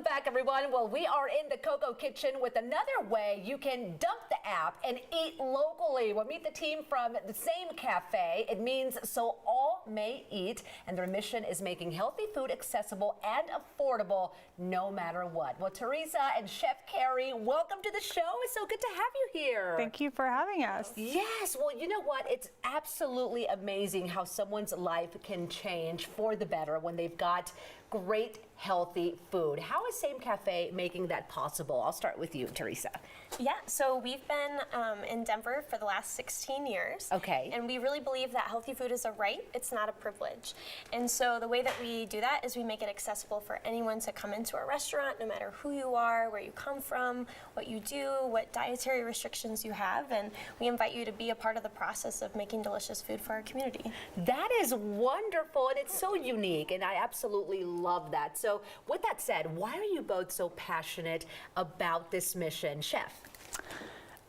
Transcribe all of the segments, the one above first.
back, everyone. Well, we are in the Coco Kitchen with another way you can dump the app and eat locally. We'll meet the team from the same cafe. It means so all may eat, and their mission is making healthy food accessible and affordable no matter what. Well, Teresa and Chef Carrie, welcome to the show. It's so good to have you here. Thank you for having us. Yes, well, you know what? It's absolutely amazing how someone's life can change for the better when they've got great, healthy food. How is Same Cafe making that possible? I'll start with you, Teresa. Yeah, so we've been in Denver for the last 16 years. Okay. And we really believe that healthy food is a right, it's not a privilege. And so the way that we do that is we make it accessible for anyone to come into our restaurant, no matter who you are, where you come from, what you do, what dietary restrictions you have, and we invite you to be a part of the process of making delicious food for our community. That is wonderful, and it's so unique, and I absolutely love that. So with that said, why are you both so passionate about this mission? Chef?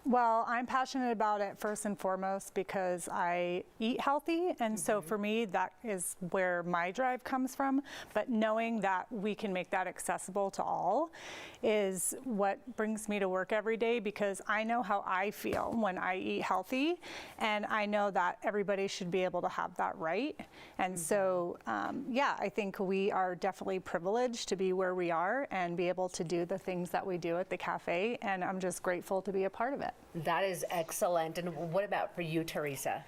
Well, I'm passionate about it first and foremost because I eat healthy, and so for me that is where my drive comes from. But knowing that we can make that accessible to all is what brings me to work every day, because I know how I feel when I eat healthy, and I know that everybody should be able to have that right. And so, yeah, I think we are definitely privileged to be where we are and be able to do the things that we do at the cafe, and I'm just grateful to be a part of it. That is excellent. And what about for you, Teresa?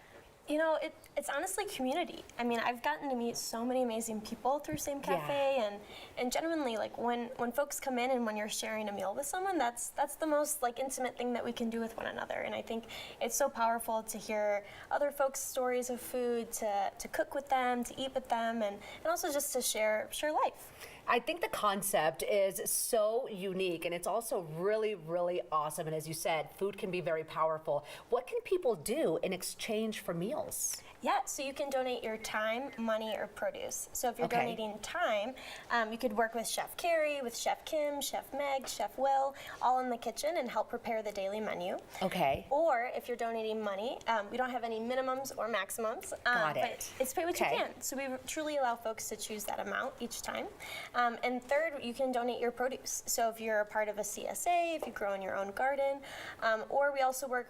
You know, it's honestly community. I mean, I've gotten to meet so many amazing people through Same Cafe, and genuinely, like when folks come in and when you're sharing a meal with someone, that's the most like intimate thing that we can do with one another. And I think it's so powerful to hear other folks' stories of food, to cook with them, to eat with them, and also just to share life. I think the concept is so unique, and it's also really, really awesome. And as you said, food can be very powerful. What can people do in exchange for meals? Yeah, so you can donate your time, money, or produce. So if you're donating time, you could work with Chef Carrie, with Chef Kim, Chef Meg, Chef Will, all in the kitchen and help prepare the daily menu. Okay. Or if you're donating money, we don't have any minimums or maximums. Got it. But it's pay what you can. So we truly allow folks to choose that amount each time. And third, you can donate your produce. So if you're a part of a CSA, if you grow in your own garden, or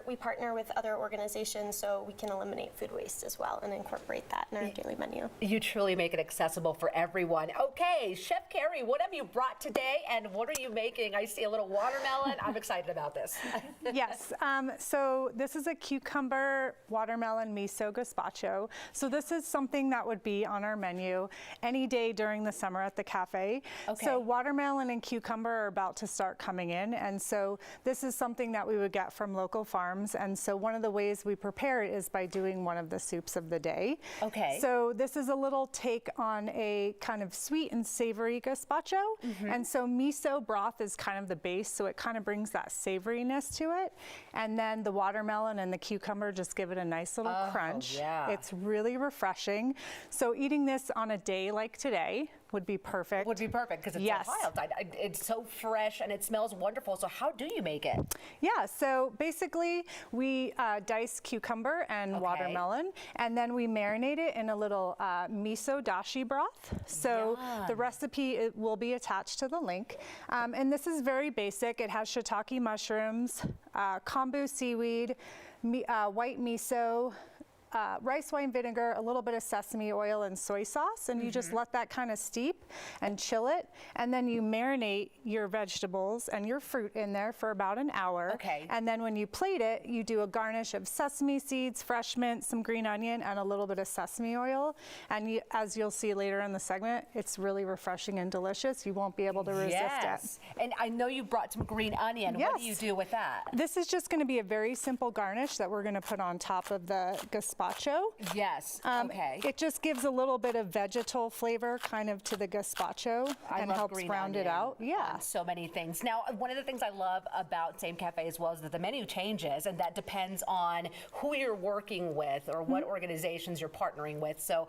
we partner with other organizations so we can eliminate food waste as well and incorporate that in our daily menu. You truly make it accessible for everyone. Okay, Chef Carrie, what have you brought today and what are you making? I see a little watermelon. I'm excited about this. Yes, so this is a cucumber watermelon miso gazpacho. So this is something that would be on our menu any day during the summer at the cafe. Okay. So watermelon and cucumber are about to start coming in, and so this is something that we would get from local farms, and so one of the ways we prepare it is by doing one of the soups of the day. Okay. So this is a little take on a kind of sweet and savory gazpacho, and so miso broth is kind of the base, so it kind of brings that savoriness to it, and then the watermelon and the cucumber just give it a nice little crunch. Yeah. It's really refreshing. So eating this on a day like today would be perfect. Would be perfect because it's so high outside. It's so fresh and it smells wonderful. So how do you make it? Yeah, so basically we dice cucumber and watermelon, and then we marinate it in a little miso dashi broth. So the recipe will be attached to the link. And this is very basic. It has shiitake mushrooms, kombu seaweed, white miso, rice wine vinegar, a little bit of sesame oil and soy sauce, and you just let that kind of steep and chill it, and then you marinate your vegetables and your fruit in there for about an hour. Okay. And then when you plate it, you do a garnish of sesame seeds, fresh mint, some green onion, and a little bit of sesame oil. And as you'll see later in the segment, it's really refreshing and delicious. You won't be able to resist it. And I know you brought some green onion. Yes. What do you do with that? This is just going to be a very simple garnish that we're going to put on top of the gazpacho. Yes. Okay. It just gives a little bit of vegetal flavor kind of to the gazpacho and helps round it out. Yeah. So many things. Now, one of the things I love about Same Cafe as well is that the menu changes, and that depends on who you're working with or what organizations you're partnering with. So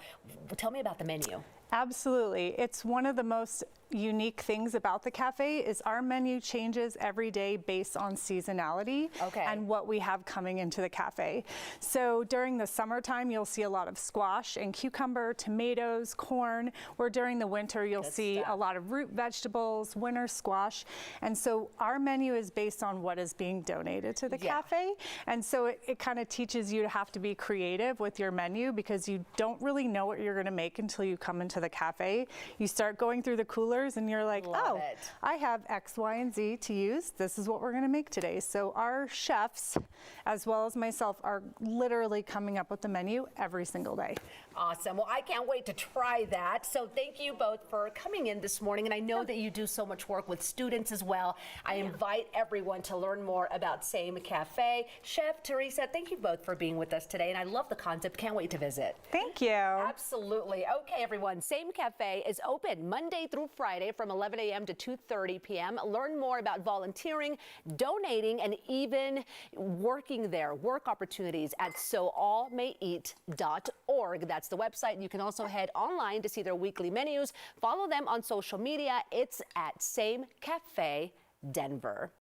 tell me about the menu. Absolutely. It's one of the most unique things about the cafe is our menu changes every day based on seasonality and what we have coming into the cafe. So during the summertime, you'll see a lot of squash and cucumber, tomatoes, corn, where during the winter, you'll see a lot of root vegetables, winter squash. And so our menu is based on what is being donated to the cafe. And so it kind of teaches you to have to be creative with your menu because you don't really know what you're going to make until you come into the cafe. You start going through the coolers and you're like, I have X, Y, and Z to use. This is what we're going to make today. So our chefs, as well as myself, are literally coming up with the menu every single day. Awesome. Well, I can't wait to try that. So thank you both for coming in this morning. And I know that you do so much work with students as well. I invite everyone to learn more about Same Cafe. Chef Teresa, thank you both for being with us today. And I love the concept. Can't wait to visit. Thank you. Absolutely. Okay, everyone. Same Cafe is open Monday through Friday from 11 a.m. to 2:30 p.m. Learn more about volunteering, donating, and even working there. Work opportunities at soallmayeat.org. That's the website. You can also head online to see their weekly menus. Follow them on social media. It's at Same Cafe Denver.